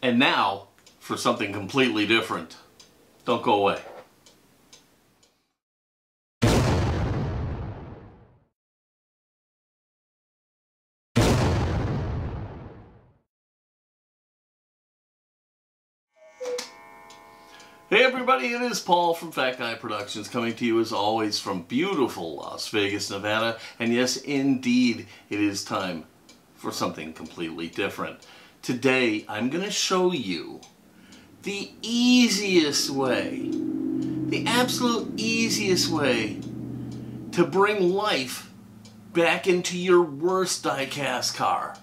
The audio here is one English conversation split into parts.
And now for something completely different. Don't go away. Hey everybody, it is Paul from Fat Guy Productions coming to you as always from beautiful Las Vegas, Nevada. And yes, indeed, it is time for something completely different. Today, I'm going to show you the easiest way, the absolute easiest way to bring life back into your worst die-cast car.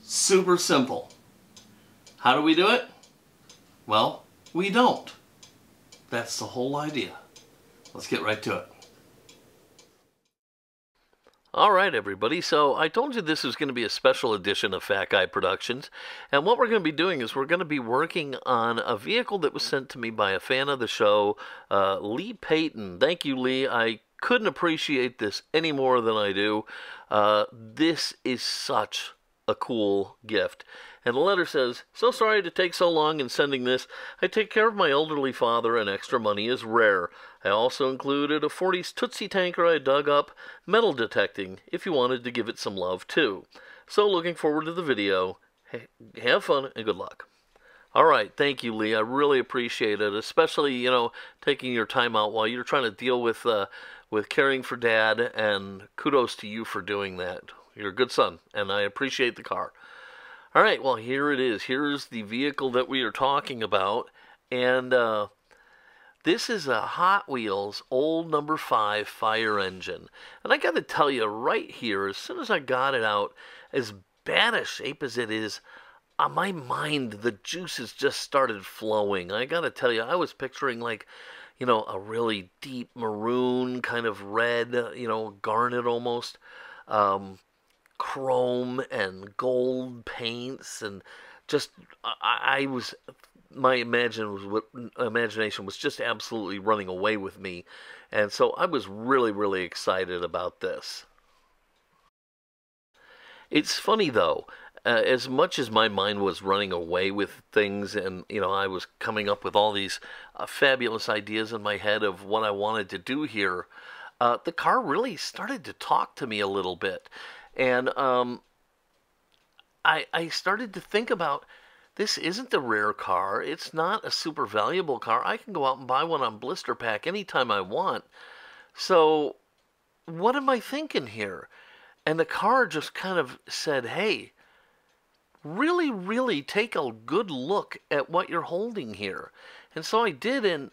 Super simple. How do we do it? Well, we don't. That's the whole idea. Let's get right to it. Alright everybody, so I told you this is going to be a special edition of Fat Guy Productions, and what we're going to be doing is we're going to be working on a vehicle that was sent to me by a fan of the show, Lee Payton. Thank you, Lee. I couldn't appreciate this any more than I do. This is such a cool gift. And the letter says, "So sorry to take so long in sending this. I take care of my elderly father and extra money is rare. I also included a 40s Tootsie tanker I dug up, metal detecting, if you wanted to give it some love too. So looking forward to the video. Hey, have fun and good luck." Alright, thank you, Lee. I really appreciate it, especially, you know, taking your time out while you're trying to deal with caring for Dad, and kudos to you for doing that. You're a good son, and I appreciate the car. Alright, well, here it is. Here's the vehicle that we are talking about, and this is a Hot Wheels old number 5 fire engine. And I got to tell you, right here, as soon as I got it out, as bad a shape as it is, on my mind, the juices just started flowing. I got to tell you, I was picturing, like, you know, a really deep maroon, kind of red, you know, garnet almost, chrome and gold paints, and just my imagination was just absolutely running away with me, and so I was really excited about this. It's funny though, as much as my mind was running away with things, and you know, I was coming up with all these fabulous ideas in my head of what I wanted to do here, the car really started to talk to me a little bit. And I started to think about, this isn't a rare car. It's not a super valuable car. I can go out and buy one on blister pack anytime I want. So what am I thinking here? And the car just kind of said, hey, really take a good look at what you're holding here. And so I did, and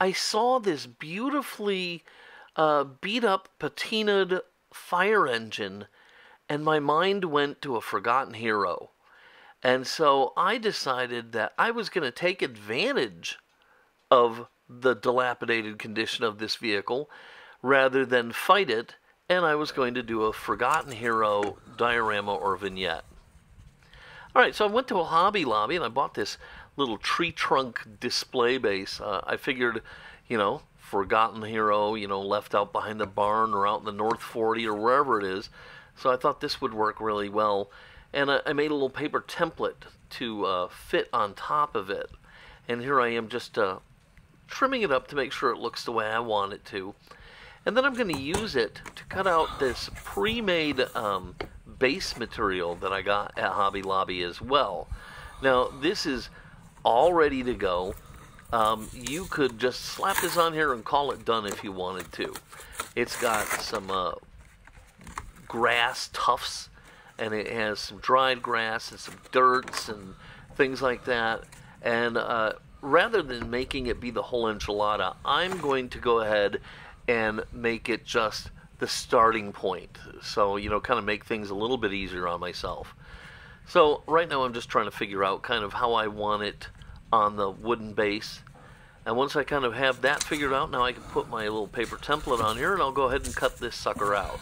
I saw this beautifully beat up, patinaed fire engine, and my mind went to a forgotten hero. And so I decided that I was going to take advantage of the dilapidated condition of this vehicle rather than fight it, and I was going to do a forgotten hero diorama or vignette. Alright, so I went to a Hobby Lobby and I bought this little tree trunk display base. I figured, you know, forgotten hero, you know, left out behind the barn or out in the North 40 or wherever it is. So I thought this would work really well. And I made a little paper template to fit on top of it. And here I am just trimming it up to make sure it looks the way I want it to. And then I'm going to use it to cut out this pre-made base material that I got at Hobby Lobby as well. Now, this is all ready to go. You could just slap this on here and call it done if you wanted to. It's got some grass tufts, and it has some dried grass and some dirts and things like that. And rather than making it be the whole enchilada, I'm going to go ahead and make it just the starting point. So, you know, kind of make things a little bit easier on myself. So right now I'm just trying to figure out kind of how I want it on the wooden base. And once I kind of have that figured out, now I can put my little paper template on here and I'll go ahead and cut this sucker out.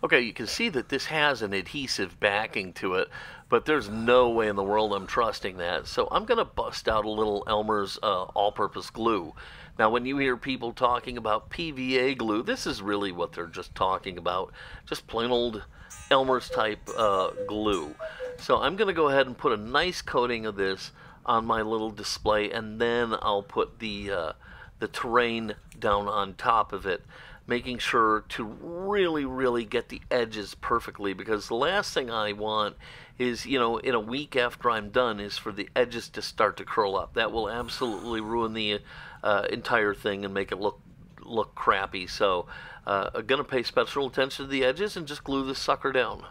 Okay, you can see that this has an adhesive backing to it, but there's no way in the world I'm trusting that. So I'm going to bust out a little Elmer's all-purpose glue. Now, when you hear people talking about PVA glue, this is really what they're just talking about. Just plain old Elmer's type glue. So I'm going to go ahead and put a nice coating of this on my little display, and then I'll put the terrain down on top of it, making sure to really get the edges perfectly, because the last thing I want is, you know, in a week after I'm done, is for the edges to start to curl up. That will absolutely ruin the entire thing and make it look crappy. So I'm going to pay special attention to the edges and just glue this sucker down.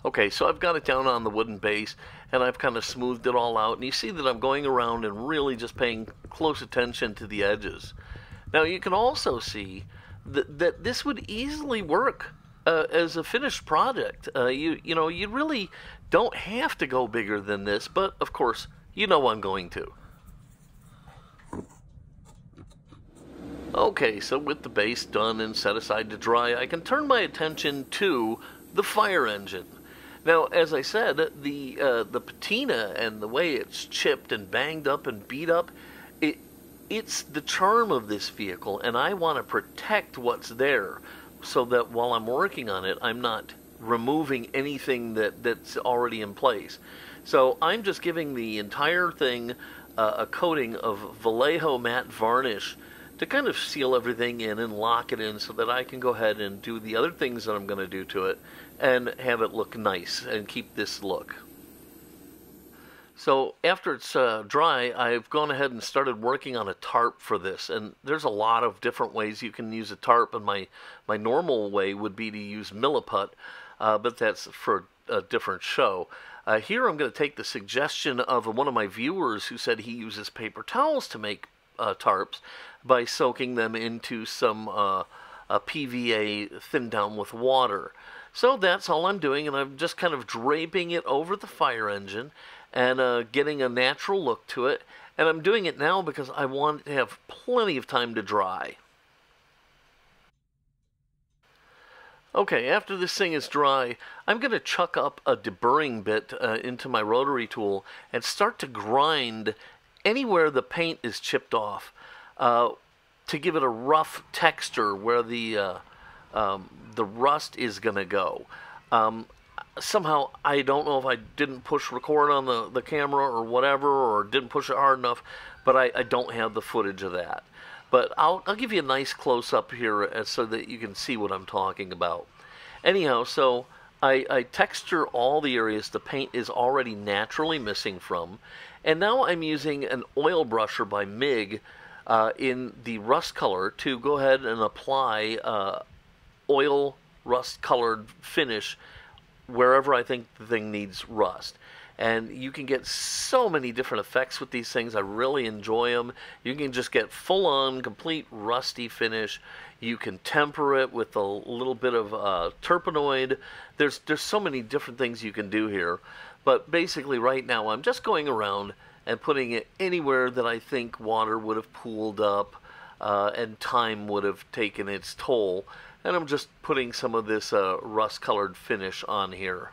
Okay, so I've got it down on the wooden base, and I've kind of smoothed it all out, and you see that I'm going around and really just paying close attention to the edges. Now you can also see that this would easily work as a finished project. You know, you really don't have to go bigger than this, but of course, you know I'm going to. Okay, so with the base done and set aside to dry, I can turn my attention to the fire engine. Now, as I said, the patina and the way it's chipped and banged up and beat up, it's the charm of this vehicle, and I want to protect what's there so that while I'm working on it, I'm not removing anything that's already in place. So I'm just giving the entire thing a coating of Vallejo matte varnish to kind of seal everything in and lock it in so that I can go ahead and do the other things that I'm going to do to it and have it look nice and keep this look. So after it's dry, I've gone ahead and started working on a tarp for this, and there's a lot of different ways you can use a tarp, and my normal way would be to use Milliput, but that's for a different show. Here I'm going to take the suggestion of one of my viewers who said he uses paper towels to make tarps by soaking them into some PVA thinned down with water. So that's all I'm doing, and I'm just kind of draping it over the fire engine and getting a natural look to it. And I'm doing it now because I want it to have plenty of time to dry. Okay, after this thing is dry, I'm going to chuck up a deburring bit into my rotary tool and start to grind anywhere the paint is chipped off to give it a rough texture where the rust is going to go. Somehow, I don't know if I didn't push record on the camera or whatever, or didn't push it hard enough, but I don't have the footage of that. But I'll give you a nice close-up here so that you can see what I'm talking about. Anyhow, so I texture all the areas the paint is already naturally missing from, and now I'm using an oil brusher by MIG in the rust color to go ahead and apply oil rust-colored finish wherever I think the thing needs rust. And you can get so many different effects with these things. I really enjoy them. You can just get full-on, complete rusty finish. You can temper it with a little bit of terpenoid. There's so many different things you can do here. But basically right now I'm just going around and putting it anywhere that I think water would have pooled up and time would have taken its toll. And I'm just putting some of this rust-colored finish on here.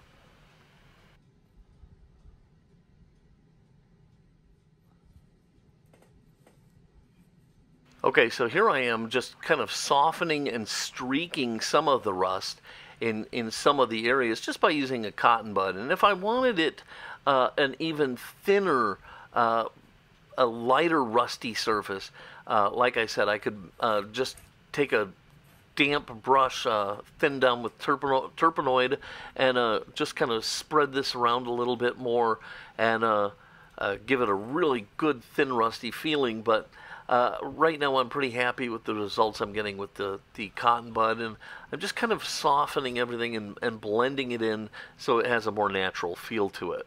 Okay, so here I am just kind of softening and streaking some of the rust in some of the areas just by using a cotton bud. And if I wanted it an even thinner, a lighter rusty surface, like I said, I could just take a damp brush thinned down with terpenoid and just kind of spread this around a little bit more and give it a really good thin rusty feeling. But Right now I'm pretty happy with the results I'm getting with the cotton bud, and I'm just kind of softening everything and blending it in so it has a more natural feel to it.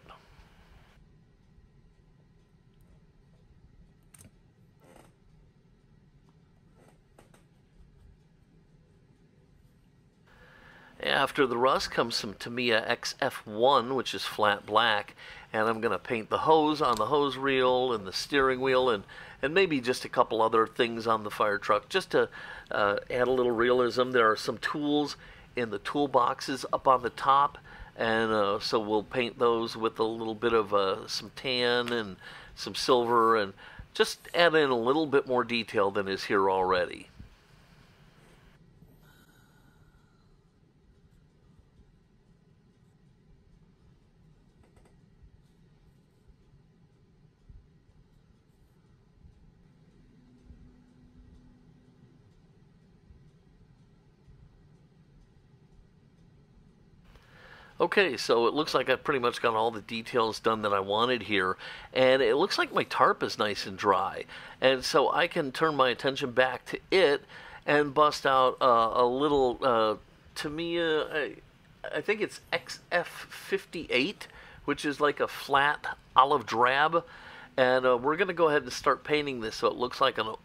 After the rust comes some Tamiya XF1, which is flat black, and I'm going to paint the hose on the hose reel and the steering wheel and maybe just a couple other things on the fire truck just to add a little realism. There are some tools in the toolboxes up on the top, and so we'll paint those with a little bit of some tan and some silver and just add in a little bit more detail than is here already. Okay, so it looks like I've pretty much got all the details done that I wanted here, and it looks like my tarp is nice and dry, and so I can turn my attention back to it and bust out a little Tamiya, I think it's XF58, which is like a flat olive drab, and we're going to go ahead and start painting this so it looks like one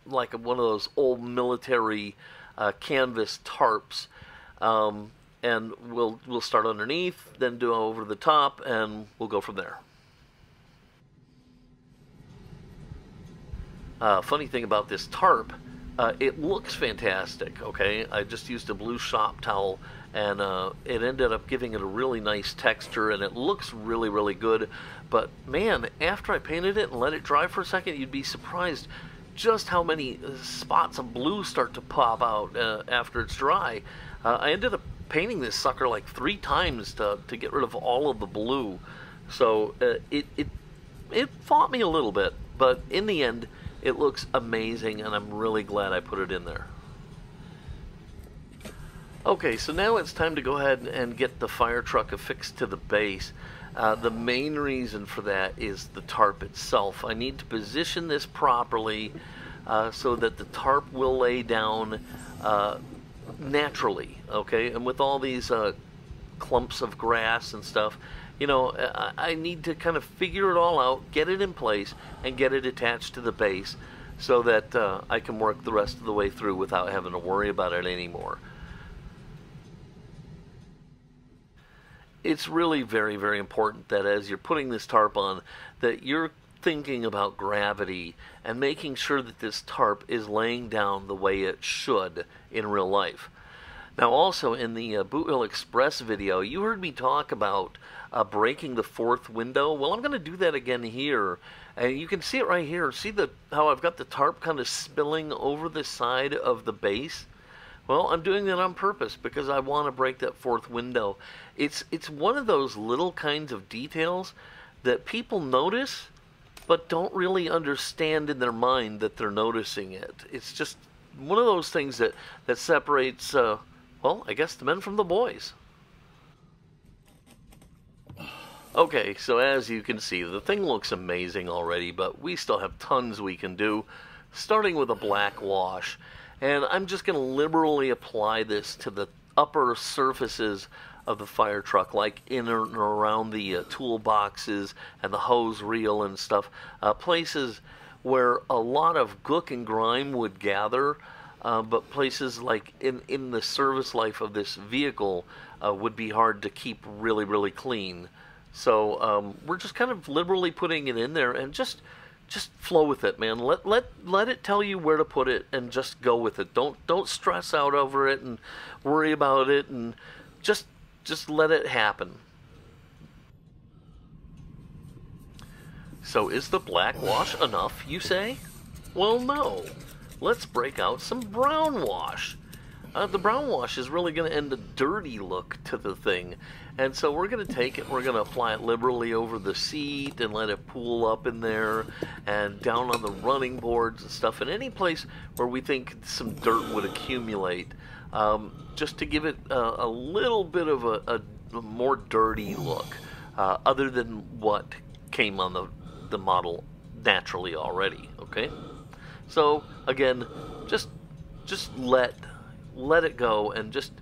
of those old military canvas tarps. And we'll start underneath, then do over the top, and we'll go from there. Funny thing about this tarp, it looks fantastic, okay? I just used a blue shop towel, and it ended up giving it a really nice texture, and it looks really, really good. But man, after I painted it and let it dry for a second, you'd be surprised just how many spots of blue start to pop out after it's dry. I ended up painting this sucker like 3 times to get rid of all of the blue, so it fought me a little bit, but in the end it looks amazing, and I'm really glad I put it in there. Okay, so now it's time to go ahead and get the fire truck affixed to the base. The main reason for that is the tarp itself. I need to position this properly so that the tarp will lay down naturally, okay? And with all these clumps of grass and stuff, you know, I need to kind of figure it all out, get it in place, and get it attached to the base so that I can work the rest of the way through without having to worry about it anymore. It's really very, very important that as you're putting this tarp on, that you're thinking about gravity and making sure that this tarp is laying down the way it should in real life. Now also in the Boot Express video, you heard me talk about breaking the 4th window. Well, I'm going to do that again here, and you can see it right here. See how I've got the tarp kind of spilling over the side of the base? Well, I'm doing that on purpose because I want to break that 4th window. It's one of those little kinds of details that people notice but don't really understand in their mind that they're noticing it. It's just one of those things that separates, well, I guess the men from the boys. Okay, so as you can see, the thing looks amazing already, but we still have tons we can do, starting with a black wash. And I'm just going to liberally apply this to the upper surfaces of the fire truck, like in and around the toolboxes and the hose reel and stuff, places where a lot of gook and grime would gather, but places like in the service life of this vehicle would be hard to keep really, really clean. So we're just kind of liberally putting it in there, and just flow with it, man. Let it tell you where to put it, and just go with it. Don't stress out over it and worry about it, and just let it happen. So is the black wash enough, you say? Well, no. Let's break out some brown wash. The brown wash is really going to end a dirty look to the thing. And so we're going to take it, we're going to apply it liberally over the seat and let it pool up in there and down on the running boards and stuff, and any place where we think some dirt would accumulate, just to give it a little bit of a more dirty look, other than what came on the model naturally already, okay? So again, just let it go and just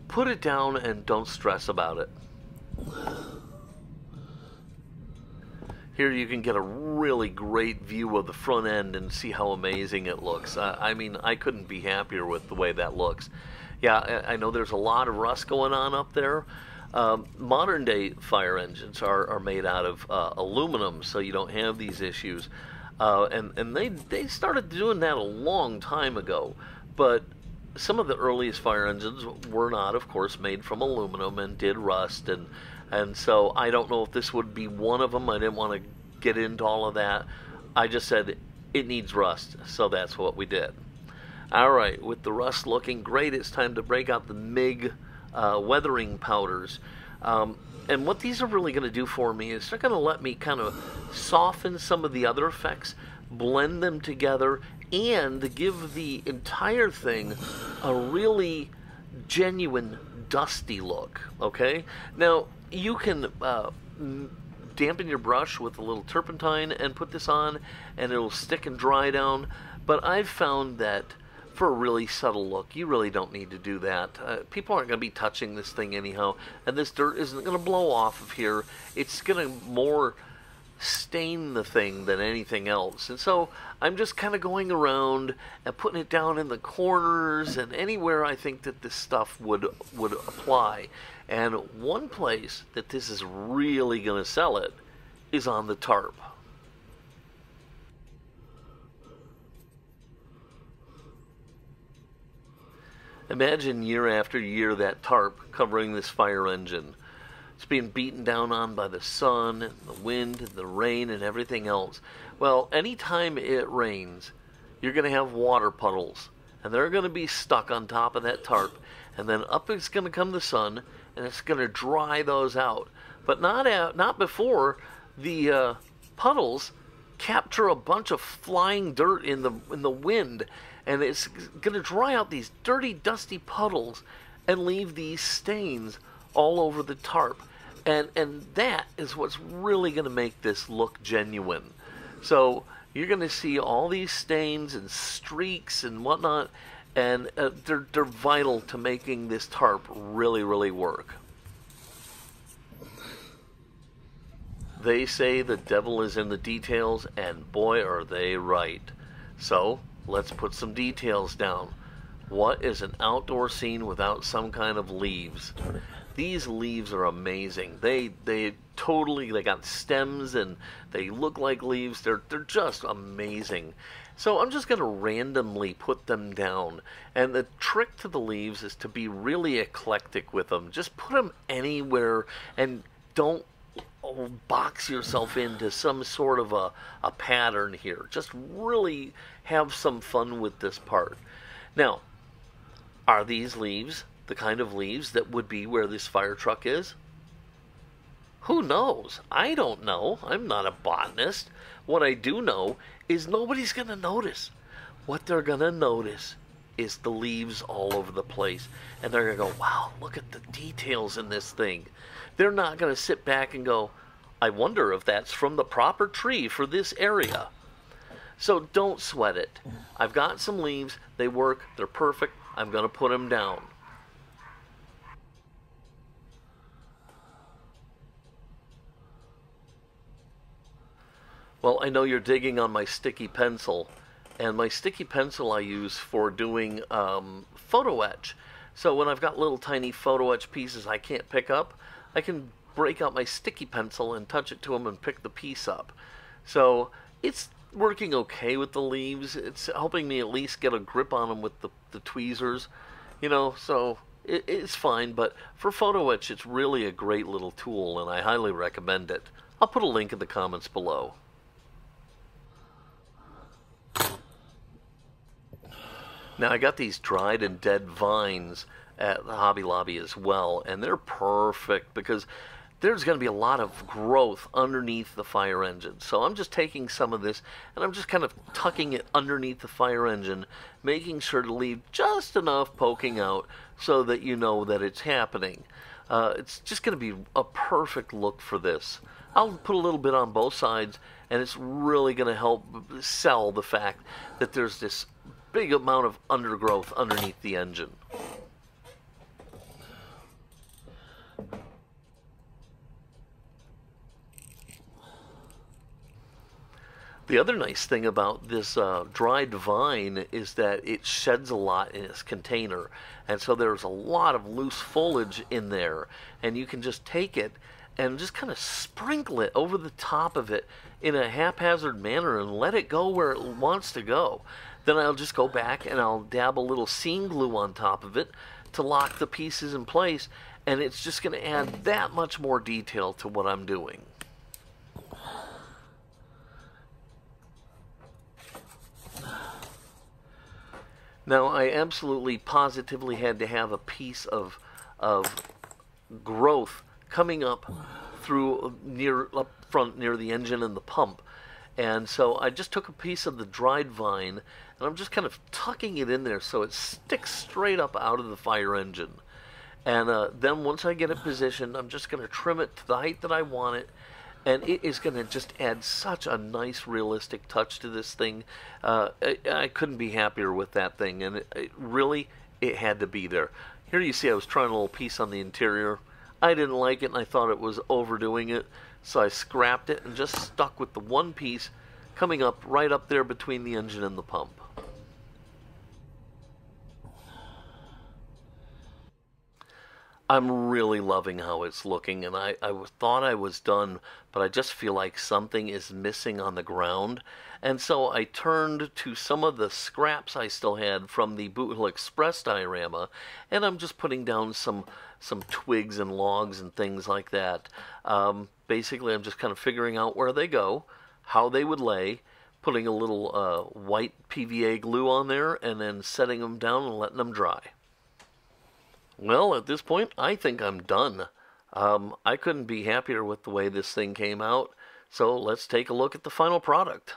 put it down and don't stress about it. Here you can get a really great view of the front end and see how amazing it looks. I mean, I couldn't be happier with the way that looks. Yeah, I know there's a lot of rust going on up there. Modern day fire engines are made out of aluminum, so you don't have these issues. And they started doing that a long time ago. But some of the earliest fire engines were not, of course, made from aluminum and did rust. And so I don't know if this would be one of them. I didn't want to get into all of that. I just said it needs rust, so that's what we did. All right, with the rust looking great, it's time to break out the MIG weathering powders. And what these are really going to do for me is they're going to let me kind of soften some of the other effects, blend them together, and give the entire thing a really genuine dusty look. Okay? Now, you can dampen your brush with a little turpentine and put this on, and it'll stick and dry down. But I've found that for a really subtle look, you really don't need to do that. People aren't going to be touching this thing anyhow, and this dirt isn't going to blow off of here. It's going to more stain the thing than anything else. And so I'm just kind of going around and putting it down in the corners and anywhere I think that this stuff would apply. And one place that this is really going to sell it is on the tarp. Imagine year after year that tarp covering this fire engine. It's being beaten down on by the sun and the wind and the rain and everything else. Well, anytime it rains, you're going to have water puddles, and they're going to be stuck on top of that tarp, and then up is going to come the sun, and it's going to dry those out. But not before the puddles capture a bunch of flying dirt in the wind, and it's going to dry out these dirty, dusty puddles and leave these stains all over the tarp. And that is what's really going to make this look genuine. So you're going to see all these stains and streaks and whatnot, and they're vital to making this tarp really, really work. They say the devil is in the details, and boy are they right. So let's put some details down. What is an outdoor scene without some kind of leaves? These leaves are amazing. They got stems and they look like leaves. They're just amazing. So I'm just going to randomly put them down. And the trick to the leaves is to be really eclectic with them. Just put them anywhere and don't box yourself into some sort of a pattern here. Just really have some fun with this part. Now, are these leaves the kind of leaves that would be where this fire truck is? Who knows? I don't know. I'm not a botanist. What I do know is nobody's going to notice. What they're going to notice is the leaves all over the place. And they're going to go, wow, look at the details in this thing. They're not going to sit back and go, I wonder if that's from the proper tree for this area. So don't sweat it. I've got some leaves. They work. They're perfect. I'm going to put them down. Well, I know you're digging on my sticky pencil, and my sticky pencil I use for doing photo etch. So when I've got little tiny photo etch pieces I can't pick up, I can break out my sticky pencil and touch it to them and pick the piece up. So it's working okay with the leaves. It's helping me at least get a grip on them with the tweezers, you know, so it's fine. But for photo etch, it's really a great little tool, and I highly recommend it. I'll put a link in the comments below. Now I got these dried and dead vines at the Hobby Lobby as well, and they're perfect because there's going to be a lot of growth underneath the fire engine. So I'm just taking some of this and I'm just kind of tucking it underneath the fire engine, making sure to leave just enough poking out so that you know that it's happening. It's just going to be a perfect look for this. I'll put a little bit on both sides, and it's really going to help sell the fact that there's this big amount of undergrowth underneath the engine. The other nice thing about this dried vine is that it sheds a lot in its container, and so there's a lot of loose foliage in there, and you can just take it and just kind of sprinkle it over the top of it in a haphazard manner and let it go where it wants to go. Then I'll just go back and I'll dab a little seam glue on top of it to lock the pieces in place, and it's just going to add that much more detail to what I'm doing. Now, I absolutely positively had to have a piece of growth coming up through up front near the engine and the pump. And so I just took a piece of the dried vine, and I'm just kind of tucking it in there so it sticks straight up out of the fire engine. And then once I get it positioned, I'm just going to trim it to the height that I want it. And it is going to just add such a nice, realistic touch to this thing. I couldn't be happier with that thing, and it had to be there. Here you see I was trying a little piece on the interior. I didn't like it, and I thought it was overdoing it, so I scrapped it and just stuck with the one piece coming up right up there between the engine and the pump. I'm really loving how it's looking, and I thought I was done, but I just feel like something is missing on the ground. And so I turned to some of the scraps I still had from the Boot Hill Express diorama, and I'm just putting down some twigs and logs and things like that. Basically, I'm just kind of figuring out where they go, how they would lay, putting a little white PVA glue on there, and then setting them down and letting them dry. Well, at this point, I think I'm done. I couldn't be happier with the way this thing came out, so let's take a look at the final product.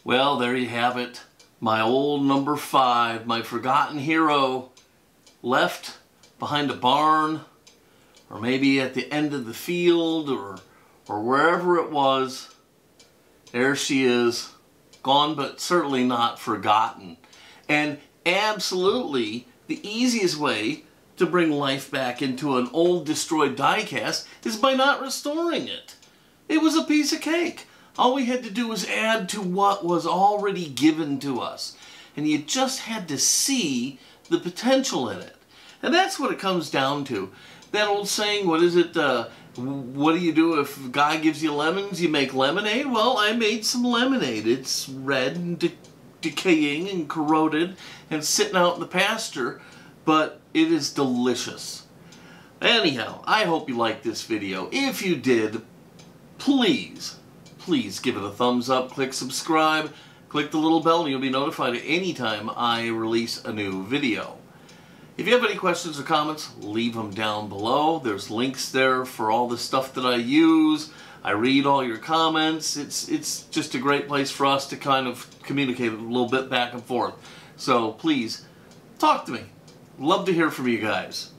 Well, there you have it. My old number 5, my forgotten hero, left behind a barn, or maybe at the end of the field, or wherever it was. There she is, gone but certainly not forgotten. And absolutely the easiest way to bring life back into an old destroyed diecast is by not restoring it. It was a piece of cake. All we had to do was add to what was already given to us. And you just had to see the potential in it. And that's what it comes down to. That old saying, what is it, what do you do if God gives you lemons? You make lemonade? Well, I made some lemonade. It's red and decaying and corroded and sitting out in the pasture, but it is delicious. Anyhow, I hope you liked this video. If you did, please give it a thumbs up, click subscribe, click the little bell, and you'll be notified anytime I release a new video. If you have any questions or comments, leave them down below. There's links there for all the stuff that I use. I read all your comments. It's just a great place for us to kind of communicate a little bit back and forth. So please, talk to me. Love to hear from you guys.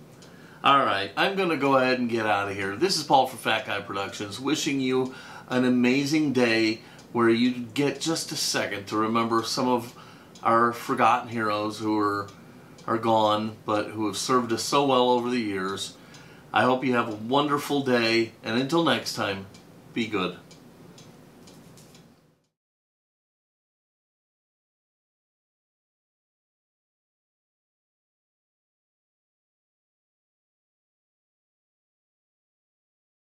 Alright, I'm going to go ahead and get out of here. This is Paul from Fat Guy Productions, wishing you an amazing day where you get just a second to remember some of our forgotten heroes who are gone, but who have served us so well over the years. I hope you have a wonderful day, and until next time, be good.